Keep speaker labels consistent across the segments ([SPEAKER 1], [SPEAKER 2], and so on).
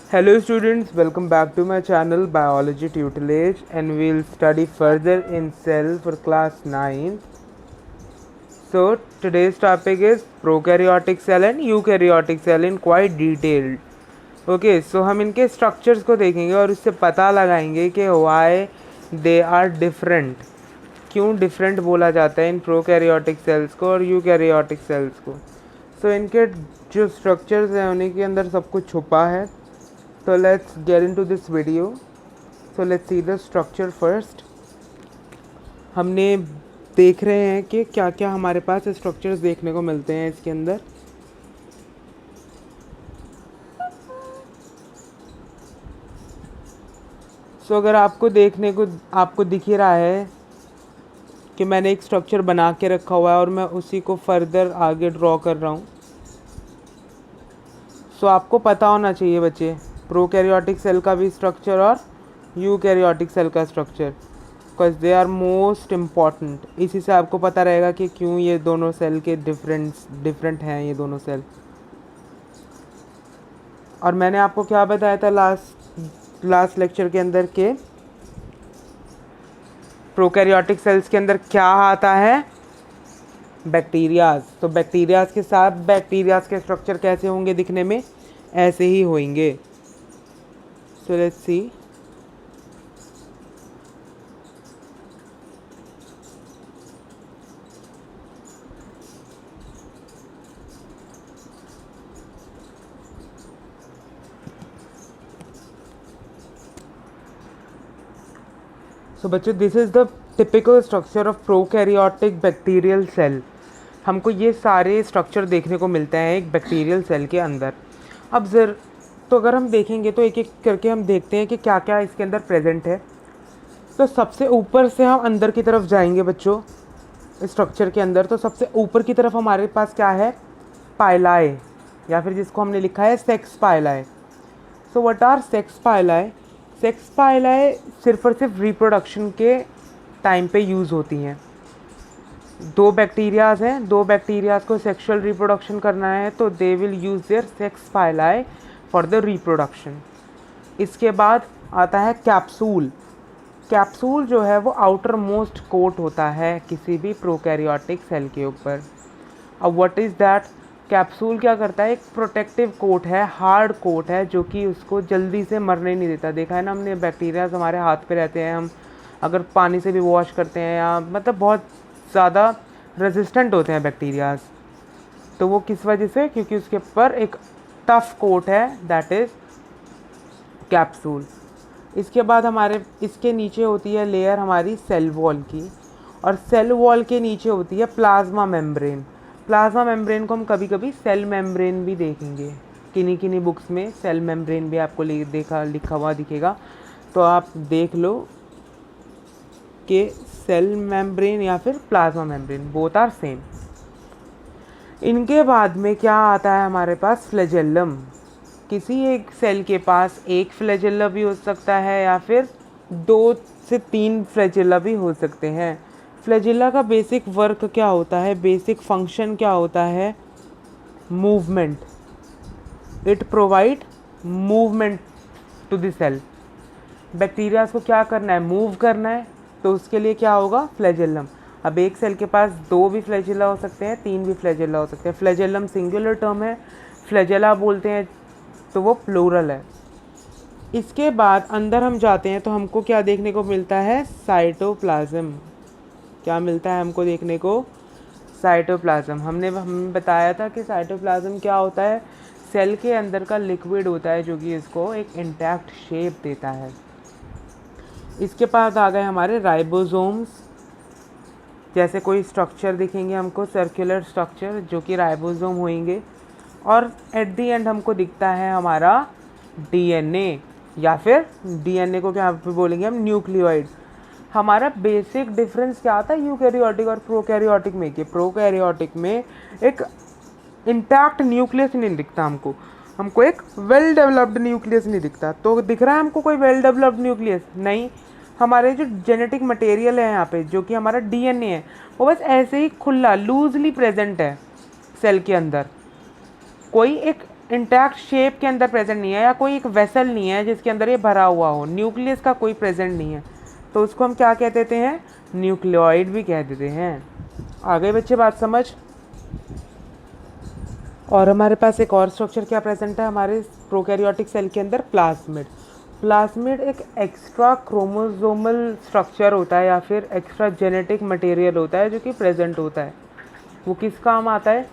[SPEAKER 1] Hello students, welcome back to my channel Biology Tutelage, and we'll study further in cell for class 9. So today's topic is prokaryotic cell and eukaryotic cell in quite detailed. Okay, so हम इनके structures को देखेंगे और इससे पता लगाएंगे कि why they are different, क्यों different बोला जाता है इन prokaryotic cells को और eukaryotic cells को. So इनके जो structures हैं उन्हीं के अंदर सब कुछ छुपा है. So let's get into this video. So let's see the structure first. हमने देख रहे हैं कि क्या क्या हमारे पास स्ट्रक्चर्स देखने को मिलते हैं इसके अंदर. So अगर आपको दिख ही रहा है कि मैंने एक स्ट्रक्चर बना के रखा हुआ है और मैं उसी को फर्दर आगे ड्रॉ कर रहा हूँ. So आपको पता होना चाहिए बच्चे प्रोकैरियोटिक सेल का भी स्ट्रक्चर और यूकैरियोटिक सेल का structure, because they are most important. इसी से आपको पता रहेगा कि क्यों ये दोनों सेल के डिफरेंट हैं ये दोनों सेल. और मैंने आपको क्या बताया था लास्ट लेक्चर के अंदर के प्रोकैरियोटिक सेल्स के अंदर क्या आता है, बैक्टीरियाज. तो बैक्टीरियाज के साथ बैक्टीरियाज के स्ट्रक्चर कैसे होंगे दिखने में, ऐसे ही होंगे. So let's see. So बच्चों, this is the typical structure of prokaryotic bacterial cell. हमको ये सारे स्ट्रक्चर देखने को मिलते हैं एक बैक्टीरियल सेल के अंदर. अब तो अगर हम देखेंगे तो एक एक करके हम देखते हैं कि क्या क्या इसके अंदर प्रेजेंट है. तो सबसे ऊपर से हम अंदर की तरफ जाएंगे बच्चों स्ट्रक्चर के अंदर. तो सबसे ऊपर की तरफ हमारे पास क्या है, पाइलाए, या फिर जिसको हमने लिखा है sex pili. So what are sex pili? Sex pili सिर्फ और सिर्फ रिप्रोडक्शन के टाइम पे यूज़ होती हैं. दो बैक्टीरियाज हैं, दो बैक्टीरियाज को सेक्सुअल रिप्रोडक्शन करना है तो they will use their sex pili for the reproduction. इसके बाद आता है कैप्सूल. कैप्सूल जो है वो आउटर मोस्ट कोट होता है किसी भी प्रोकैरियोटिक सेल के ऊपर. अब व्हाट इज़ दैट? कैप्सूल क्या करता है, एक प्रोटेक्टिव कोट है, हार्ड कोट है, जो कि उसको जल्दी से मरने नहीं देता. देखा है ना हमने, बैक्टीरियाज हमारे हाथ पे रहते हैं, हम अगर पानी से भी वॉश करते हैं या मतलब बहुत ज़्यादा रेजिस्टेंट होते हैं बैक्टीरियाज. तो वो किस वजह से, क्योंकि उसके ऊपर एक टफ कोट है, दैट इज़ कैप्सूल. इसके बाद हमारे इसके नीचे होती है लेयर हमारी सेल वॉल की, और सेल वॉल के नीचे होती है प्लाज्मा मेम्ब्रेन. प्लाज्मा मेम्ब्रेन को हम कभी कभी सेल मेम्ब्रेन भी देखेंगे, किन्हीं बुक्स में सेल मेम्ब्रेन भी आपको लिखा हुआ दिखेगा. तो आप देख लो कि सेल मेम्ब्रेन या फिर plasma membrane, both are same. इनके बाद में क्या आता है हमारे पास, फ्लैजेलम. किसी एक सेल के पास एक फ्लैजेला भी हो सकता है या फिर 2 से 3 फ्लैजेला भी हो सकते हैं. फ्लैजेला का बेसिक वर्क क्या होता है, बेसिक फंक्शन क्या होता है, movement. It provide movement to the cell. Bacteria को क्या करना है, मूव करना है, तो उसके लिए क्या होगा, फ्लैजेलम. अब एक सेल के पास 2 भी फ्लैजेला हो सकते हैं, 3 भी फ्लैजेला हो सकते हैं. फ्लैजेलम सिंगुलर टर्म है, फ्लैजेला बोलते हैं तो वो प्लूरल है. इसके बाद अंदर हम जाते हैं तो हमको क्या देखने को मिलता है, साइटोप्लाज्म. क्या मिलता है हमको देखने को, साइटोप्लाज्म. हमने बताया था कि साइटोप्लाज्म क्या होता है, सेल के अंदर का लिक्विड होता है जो कि इसको एक इंटैक्ट शेप देता है. इसके पास आ गए हमारे राइबोसोम्स. जैसे कोई स्ट्रक्चर दिखेंगे हमको, सर्कुलर स्ट्रक्चर जो कि राइबोसोम होंगे. और एट दी एंड हमको दिखता है हमारा डीएनए, या फिर डीएनए को क्या बोलेंगे हम, न्यूक्लियोइड. हमारा बेसिक डिफरेंस क्या आता है यूकैरियोटिक और प्रोकैरियोटिक में, कि प्रोकैरियोटिक में एक इंटैक्ट न्यूक्लियस नहीं दिखता हमको एक वेल डेवलप्ड न्यूक्लियस नहीं दिखता. तो दिख रहा है हमको कोई वेल डेवलप्ड न्यूक्लियस नहीं. हमारे जो जेनेटिक मटेरियल है यहाँ पे, जो कि हमारा डीएनए है, वो बस ऐसे ही खुला लूजली प्रेजेंट है सेल के अंदर. कोई एक इंटैक्ट शेप के अंदर प्रेजेंट नहीं है, या कोई एक वेसल नहीं है जिसके अंदर ये भरा हुआ हो, न्यूक्लियस का कोई प्रेजेंट नहीं है, तो उसको हम क्या कह देते हैं, न्यूक्लियोइड भी कह देते हैं। आ गए बच्चे बात समझ। और हमारे पास एक और स्ट्रक्चर क्या प्रेजेंट है हमारे प्रोकैरियोटिक सेल के अंदर, प्लाज्मिड। प्लाज्मिड एक एक्स्ट्रा क्रोमोसोमल स्ट्रक्चर होता है या फिर एक्स्ट्रा जेनेटिक मटेरियल होता है जो कि प्रेजेंट होता है। वो किस काम आता है,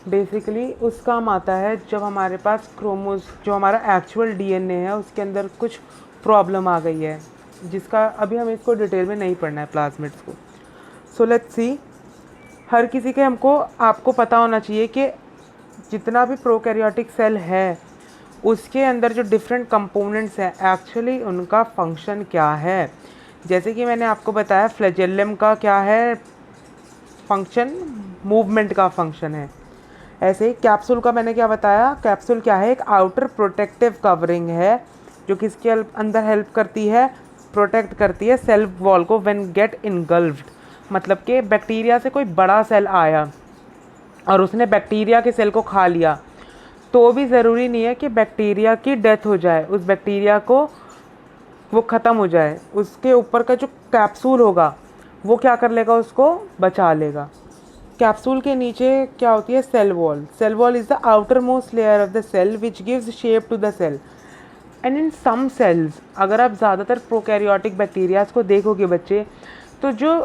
[SPEAKER 1] बेसिकली उस काम आता है जब हमारे पास जो हमारा एक्चुअल डीएनए है उसके अंदर कुछ प्रॉब्लम आ गई है, जिसका अभी हमें इसको डिटेल में नहीं पढ़ना है प्लाज्मिड्स को। सो लेट्स सी, हर किसी के आपको पता होना चाहिए कि जितना भी प्रोकैरियोटिक सेल है उसके अंदर जो डिफरेंट कंपोनेंट्स हैं एक्चुअली उनका फंक्शन क्या है। जैसे कि मैंने आपको बताया फ्लैजेलम का क्या है फंक्शन, मूवमेंट का फंक्शन है। ऐसे ही कैप्सूल का मैंने क्या बताया, कैप्सूल क्या है, एक आउटर प्रोटेक्टिव कवरिंग है जो किसके अंदर हेल्प करती है, प्रोटेक्ट करती है सेल वॉल को व्हेन गेट इनगल्फ्ड। मतलब कि बैक्टीरिया से कोई बड़ा सेल आया और उसने बैक्टीरिया के सेल को खा लिया, तो भी ज़रूरी नहीं है कि बैक्टीरिया की डेथ हो जाए, उस बैक्टीरिया को वो ख़त्म हो जाए, उसके ऊपर का जो कैप्सूल होगा वो क्या कर लेगा, उसको बचा लेगा। कैप्सूल के नीचे क्या होती है, cell wall. Cell wall is the outer most layer of the cell which gives shape to the cell. And in some cells, अगर आप ज़्यादातर प्रोकैरियोटिक बैक्टीरियाज को देखोगे बच्चे, तो जो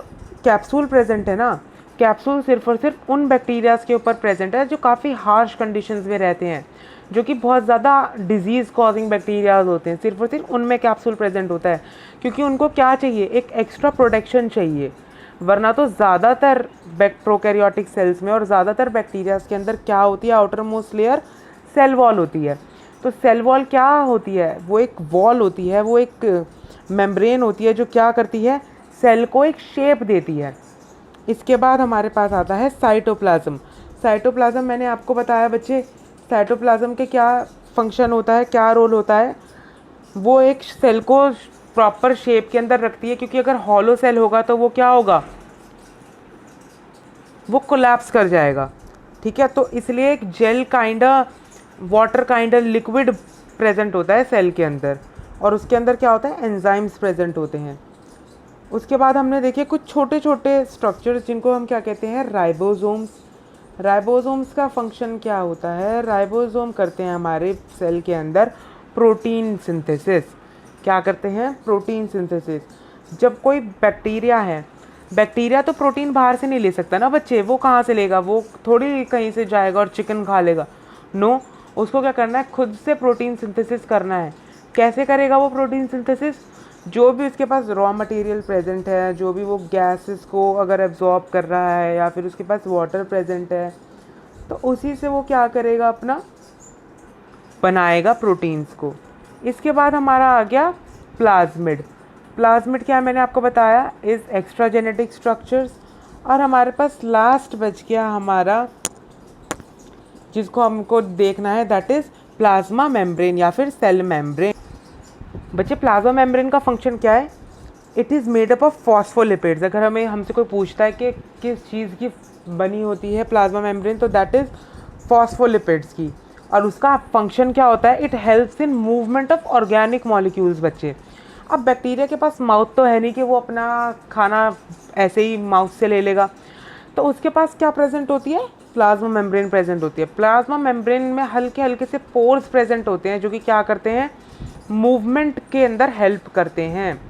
[SPEAKER 1] कैप्सूल प्रेजेंट है ना, कैप्सूल सिर्फ और सिर्फ उन बैक्टीरियाज के ऊपर प्रेजेंट है जो काफ़ी हार्श कंडीशंस में रहते हैं, जो कि बहुत ज़्यादा डिजीज़ कॉजिंग बैक्टीरियाज होते हैं, सिर्फ और सिर्फ उनमें कैप्सूल प्रेजेंट होता है, क्योंकि उनको क्या चाहिए, एक एक्स्ट्रा प्रोटेक्शन चाहिए। वरना तो ज़्यादातर प्रोकैरियोटिक सेल्स में और ज़्यादातर बैक्टीरियाज के अंदर क्या होती है, outer most layer cell wall होती है। तो सेल वॉल क्या होती है, वो एक वॉल होती है, वो एक मेम्ब्रेन होती है जो क्या करती है, सेल को एक शेप देती है। इसके बाद हमारे पास आता है साइटोप्लाज्म। साइटोप्लाज्म मैंने आपको बताया बच्चे, साइटोप्लाज्म के क्या फंक्शन होता है, क्या रोल होता है, वो एक सेल को प्रॉपर शेप के अंदर रखती है, क्योंकि अगर हॉलो सेल होगा तो वो क्या होगा, वो कोलैप्स कर जाएगा। ठीक है, तो इसलिए एक gel kind water kind liquid present होता है सेल के अंदर, और उसके अंदर क्या होता है, एंजाइम्स प्रेजेंट होते हैं। उसके बाद हमने देखे कुछ छोटे छोटे स्ट्रक्चर्स जिनको हम क्या कहते हैं, राइबोसोम्स। राइबोसोम्स का फंक्शन क्या होता है, राइबोसोम करते हैं हमारे सेल के अंदर प्रोटीन सिंथेसिस। क्या करते हैं, प्रोटीन सिंथेसिस। जब कोई बैक्टीरिया है, बैक्टीरिया तो प्रोटीन बाहर से नहीं ले सकता ना बच्चे, वो कहाँ से लेगा, वो थोड़ी कहीं से जाएगा और चिकन खा लेगा, नो, उसको क्या करना है, खुद से प्रोटीन सिंथेसिस करना है। कैसे करेगा वो प्रोटीन सिंथेसिस, जो भी उसके पास रॉ मटेरियल प्रेजेंट है, जो भी वो गैसेस को अगर एब्जॉर्ब कर रहा है या फिर उसके पास वाटर प्रेजेंट है, तो उसी से वो क्या करेगा, अपना बनाएगा प्रोटीन्स को। इसके बाद हमारा आ गया प्लाज्मिड। प्लाज्मिड क्या है, मैंने आपको बताया, इज़ एक्स्ट्रा जेनेटिक स्ट्रक्चर्स। और हमारे पास लास्ट बच गया हमारा, जिसको हमको देखना है, दैट इज़ प्लाज्मा मेम्ब्रेन या फिर सेल मेम्ब्रेन। बच्चे प्लाज्मा मेम्ब्रेन का फंक्शन क्या है, it is made up of phospholipids. अगर हमसे कोई पूछता है कि किस चीज़ की बनी होती है प्लाज्मा मेम्ब्रेन, तो दैट इज़ फॉस्फोलिपिड्स की। और उसका फंक्शन क्या होता है, it helps in movement of organic molecules बच्चे। अब बैक्टीरिया के पास माउथ तो है नहीं कि वो अपना खाना ऐसे ही माउथ से ले लेगा, तो उसके पास क्या प्रेजेंट होती है, प्लाज्मा मेम्ब्रेन प्रेजेंट होती है। प्लाज्मा मेम्ब्रेन में हल्के हल्के से पोर्स प्रेजेंट होते हैं जो कि क्या करते हैं, मूवमेंट के अंदर हेल्प करते हैं।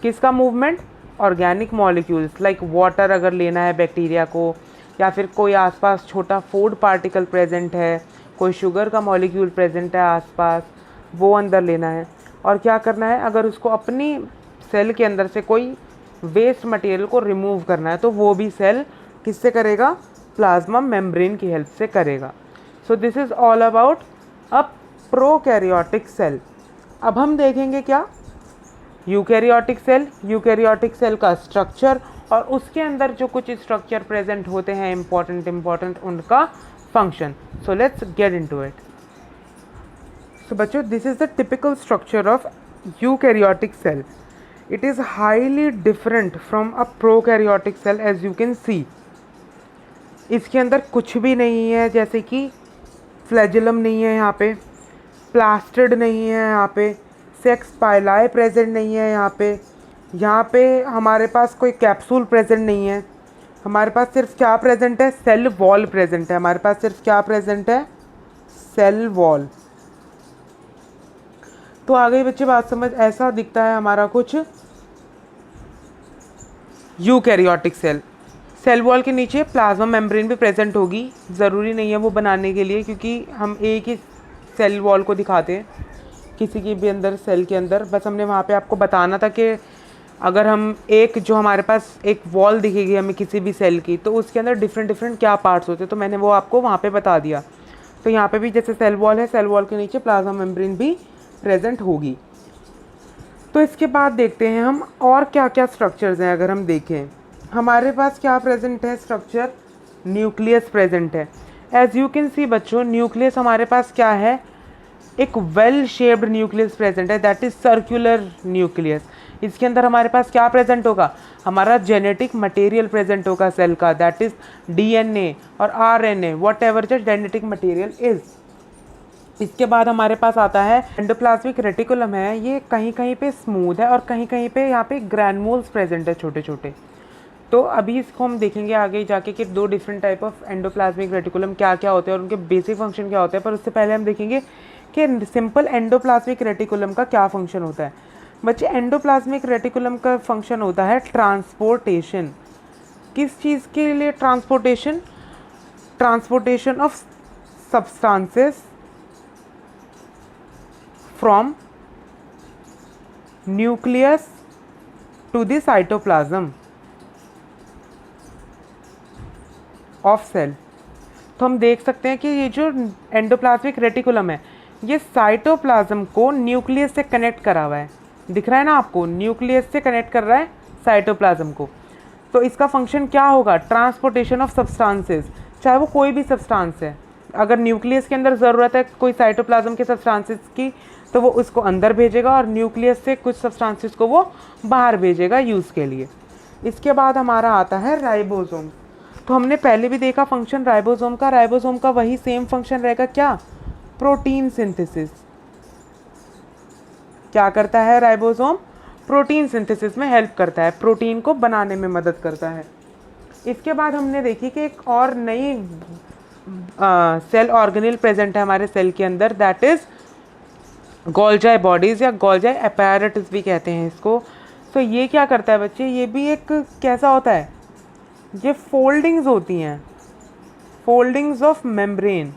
[SPEAKER 1] किसका movement, organic molecules like water अगर लेना है बैक्टीरिया को, या फिर कोई आसपास छोटा फूड पार्टिकल प्रेजेंट है, कोई शुगर का मॉलिक्यूल प्रेजेंट है आसपास, वो अंदर लेना है। और क्या करना है, अगर उसको अपनी सेल के अंदर से कोई वेस्ट मटेरियल को रिमूव करना है, तो वो भी सेल किससे करेगा, प्लाज्मा मेम्ब्रेन की हेल्प से करेगा। So this is all about a prokaryotic cell. अब हम देखेंगे क्या, यूकैरियोटिक सेल। यूकैरियोटिक सेल का स्ट्रक्चर और उसके अंदर जो कुछ स्ट्रक्चर प्रेजेंट होते हैं इम्पॉर्टेंट उनका function. So let's get into it. So बच्चों, this is the typical structure of eukaryotic cell. It is highly different from a prokaryotic cell as you can see. इसके अंदर कुछ भी नहीं है, जैसे कि फ्लैजिलम नहीं है यहाँ पे, प्लास्टिड नहीं है यहाँ पे, सेक्स पाइलाई प्रेजेंट नहीं है यहाँ पे हमारे पास कोई कैप्सूल प्रेजेंट नहीं है। हमारे पास सिर्फ क्या प्रेजेंट है, सेल वॉल प्रेजेंट है। हमारे पास सिर्फ क्या प्रेजेंट है, सेल वॉल। तो आ गई बच्चे बात समझ। ऐसा दिखता है हमारा कुछ यूकैरियोटिक सेल। सेल वॉल के नीचे प्लाज्मा मेम्ब्रेन भी प्रेजेंट होगी, ज़रूरी नहीं है वो बनाने के लिए, क्योंकि हम एक ही सेल वॉल को दिखाते हैं किसी की भी अंदर सेल के अंदर। बस हमने वहाँ पे आपको बताना था कि अगर हम एक जो हमारे पास एक वॉल दिखेगी हमें किसी भी सेल की, तो उसके अंदर डिफरेंट डिफरेंट क्या पार्ट्स होते हैं, तो मैंने वो आपको वहाँ पे बता दिया। तो यहाँ पे भी जैसे सेल वॉल है, सेल वॉल के नीचे प्लाज्मा मेम्ब्रेन भी प्रेजेंट होगी। तो इसके बाद देखते हैं हम और क्या क्या स्ट्रक्चर्स हैं। अगर हम देखें हमारे पास क्या प्रेजेंट है स्ट्रक्चर, न्यूक्लियस प्रेजेंट है। एज यू कैन सी बच्चों, न्यूक्लियस हमारे पास क्या है, एक वेल शेप्ड न्यूक्लियस प्रेजेंट है, दैट इज सर्कुलर न्यूक्लियस। इसके अंदर हमारे पास क्या प्रेजेंट होगा, हमारा जेनेटिक मटेरियल प्रेजेंट होगा सेल का, दैट इज डीएनए और RNA, what ever the genetic material is. इसके बाद हमारे पास आता है एंडोप्लाज्मिक रेटिकुलम है। ये कहीं कहीं पे स्मूथ है और कहीं कहीं पे यहाँ पे ग्रैनुल्स प्रेजेंट है छोटे छोटे। तो अभी इसको हम देखेंगे आगे जाके कि दो different type of endoplasmic reticulum क्या क्या होते हैं और उनके बेसिक फंक्शन क्या होते हैं। पर उससे पहले हम देखेंगे कि सिंपल एंडोप्लाज्मिक रेटिकुलम का क्या फंक्शन होता है। बच्चे एंडोप्लाज्मिक रेटिकुलम का फंक्शन होता है ट्रांसपोर्टेशन। किस चीज़ के लिए transportation, transportation of substances from nucleus to the cytoplasm of cell. तो हम देख सकते हैं कि ये जो एंडोप्लाज्मिक रेटिकुलम है ये साइटोप्लाज्म को न्यूक्लियस से कनेक्ट करा हुआ है, दिख रहा है ना आपको, न्यूक्लियस से कनेक्ट कर रहा है साइटोप्लाज्म को। तो इसका फंक्शन क्या होगा, ट्रांसपोर्टेशन ऑफ सब्सटेंसेस, चाहे वो कोई भी सब्सटेंस है। अगर न्यूक्लियस के अंदर ज़रूरत है कोई साइटोप्लाज्म के सब्सटेंसेस की, तो वो उसको अंदर भेजेगा और न्यूक्लियस से कुछ सब्सटेंसेस को वो बाहर भेजेगा यूज़ के लिए। इसके बाद हमारा आता है राइबोसोम। तो हमने पहले भी देखा फंक्शन राइबोसोम का, राइबोसोम का वही सेम फंक्शन रहेगा, क्या, प्रोटीन सिंथेसिस। क्या करता है राइबोसोम, प्रोटीन सिंथेसिस में हेल्प करता है, प्रोटीन को बनाने में मदद करता है। इसके बाद हमने देखी कि एक और नई सेल ऑर्गेनेल प्रेजेंट है हमारे सेल के अंदर, दैट इज गोल्जाई बॉडीज या गोल्जाई अपैरेटस भी कहते हैं इसको। तो ये क्या करता है बच्चे, ये भी एक कैसा होता है, ये फोल्डिंग्स होती हैं, फोल्डिंग्स ऑफ मेम्ब्रेन।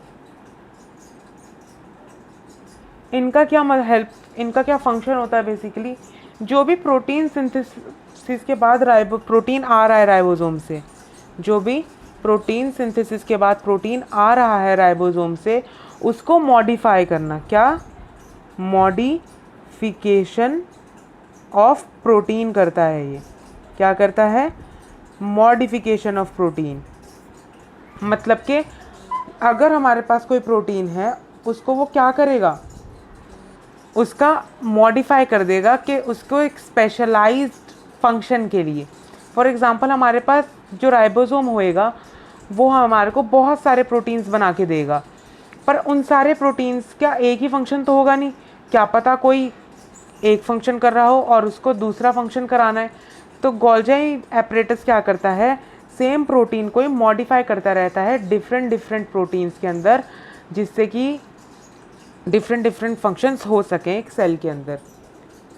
[SPEAKER 1] इनका क्या हेल्प, इनका क्या फंक्शन होता है, बेसिकली जो भी प्रोटीन सिंथेसिस के बाद प्रोटीन आ रहा है राइबोसोम से, जो भी प्रोटीन सिंथेसिस के बाद प्रोटीन आ रहा है राइबोसोम से, उसको मॉडिफाई करना, क्या, मॉडिफिकेशन ऑफ प्रोटीन करता है। ये क्या करता है, मॉडिफिकेशन ऑफ प्रोटीन। मतलब कि अगर हमारे पास कोई प्रोटीन है उसको वो क्या करेगा, उसका मॉडिफाई कर देगा कि उसको एक स्पेशलाइज्ड फंक्शन के लिए। फॉर एग्जांपल हमारे पास जो राइबोसोम होएगा वो हमारे को बहुत सारे प्रोटीन्स बना के देगा, पर उन सारे प्रोटीन्स का एक ही फंक्शन तो होगा नहीं, क्या पता कोई एक फंक्शन कर रहा हो और उसको दूसरा फंक्शन कराना है। तो गोल्जाई एपरेटस क्या करता है, सेम प्रोटीन को ही मॉडिफाई करता रहता है डिफरेंट डिफरेंट प्रोटीन्स के अंदर, जिससे कि डिफरेंट डिफरेंट फंक्शंस हो सकें एक सेल के अंदर।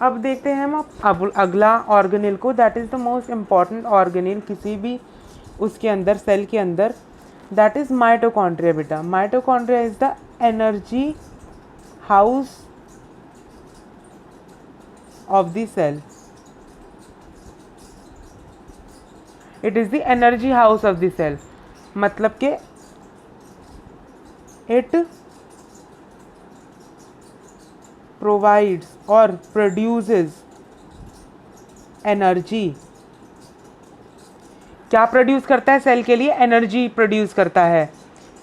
[SPEAKER 1] अब देखते हैं हम अब अगला ऑर्गेनेल को, that is the most important organelle किसी भी उसके अंदर, सेल के अंदर, दैट इज़ माइटोकॉन्ड्रिया। बेटा mitochondria is the energy house of the cell. It is the energy house of the cell, मतलब कि it provides or produces energy। क्या प्रोड्यूस करता है सेल के लिए, एनर्जी प्रोड्यूस करता है,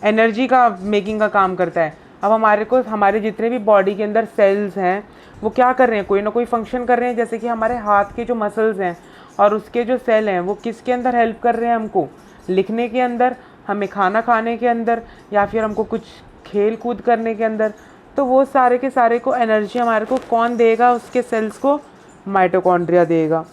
[SPEAKER 1] एनर्जी का मेकिंग का काम करता है। अब हमारे को हमारे जितने भी बॉडी के अंदर सेल्स हैं वो क्या कर रहे हैं, कोई ना कोई फंक्शन कर रहे हैं। जैसे कि हमारे हाथ के जो मसल्स हैं और उसके जो सेल हैं वो किसके अंदर हेल्प कर रहे हैं, हमको लिखने के अंदर, हमें खाना खाने के अंदर, या फिर हमको कुछ खेल कूद करने के अंदर, तो वो सारे के सारे को एनर्जी हमारे को कौन देगा, उसके सेल्स को माइटोकॉन्ड्रिया देगा।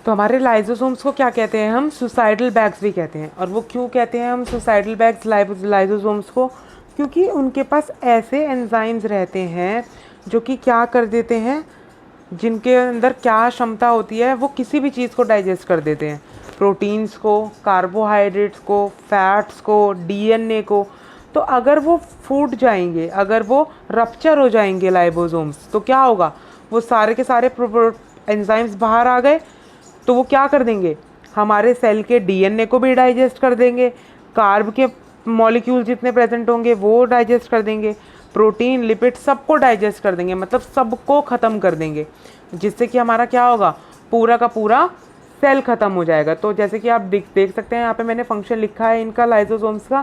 [SPEAKER 1] तो हमारे लाइजोसोम्स को क्या कहते हैं हम, सुसाइडल बैग्स भी कहते हैं। और वो क्यों कहते हैं हम सुसाइडल बैग्स लाइजोसोम्स को, क्योंकि उनके पास ऐसे एंजाइम्स रहते हैं जो कि क्या कर देते हैं, जिनके अंदर क्या क्षमता होती है, वो किसी भी चीज़ को डाइजेस्ट कर देते हैं, प्रोटीन्स को, कार्बोहाइड्रेट्स को, फैट्स को, डीएनए को। तो अगर वो फूट जाएंगे, अगर वो रप्चर हो जाएंगे लाइबोसोम्स, तो क्या होगा, वो सारे के सारे एंजाइम्स बाहर आ गए, तो वो क्या कर देंगे, हमारे सेल के डीएनए को भी डाइजेस्ट कर देंगे, कार्ब के मॉलिक्यूल जितने प्रेजेंट होंगे वो डाइजेस्ट कर देंगे, प्रोटीन, लिपिड सबको डाइजेस्ट कर देंगे, मतलब सबको ख़त्म कर देंगे, जिससे कि हमारा क्या होगा, पूरा का पूरा सेल ख़त्म हो जाएगा। तो जैसे कि आप देख सकते हैं यहाँ पे मैंने फंक्शन लिखा है इनका, लाइसोसोम्स का,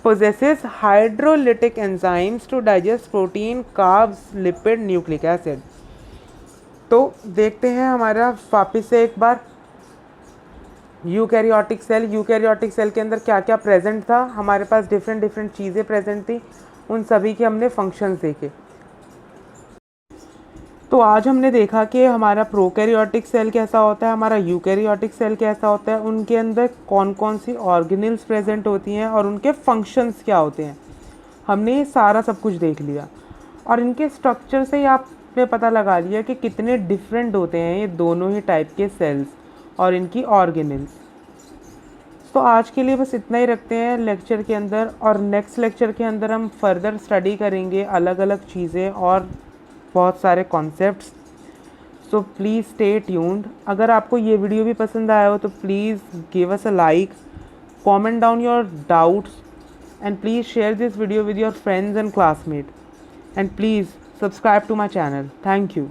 [SPEAKER 1] possesses hydrolytic enzymes to digest protein, carbs, lipid, nucleic acid. तो देखते हैं हमारा वापस से एक बार यूकैरियोटिक सेल के अंदर क्या क्या प्रेजेंट था, हमारे पास डिफरेंट डिफरेंट चीज़ें प्रेजेंट थी, उन सभी के हमने फंक्शंस देखे। तो आज हमने देखा कि हमारा प्रोकैरियोटिक सेल कैसा होता है, हमारा यूकैरियोटिक सेल कैसा होता है, उनके अंदर कौन कौन सी ऑर्गेनेल्स प्रेजेंट होती हैं और उनके फंक्शंस क्या होते हैं। हमने ये सारा सब कुछ देख लिया और इनके स्ट्रक्चर से ही आपने पता लगा लिया कि कितने डिफरेंट होते हैं ये दोनों ही टाइप के सेल्स और इनकी ऑर्गेनेल्स। तो आज के लिए बस इतना ही रखते हैं लेक्चर के अंदर, और नेक्स्ट लेक्चर के अंदर हम फर्दर स्टडी करेंगे अलग अलग चीज़ें और बहुत सारे concepts. So please stay tuned. अगर आपको ये वीडियो भी पसंद आया हो तो please give us a like, comment down your doubts, and please share this video with your friends and classmates, and please subscribe to my channel. Thank you.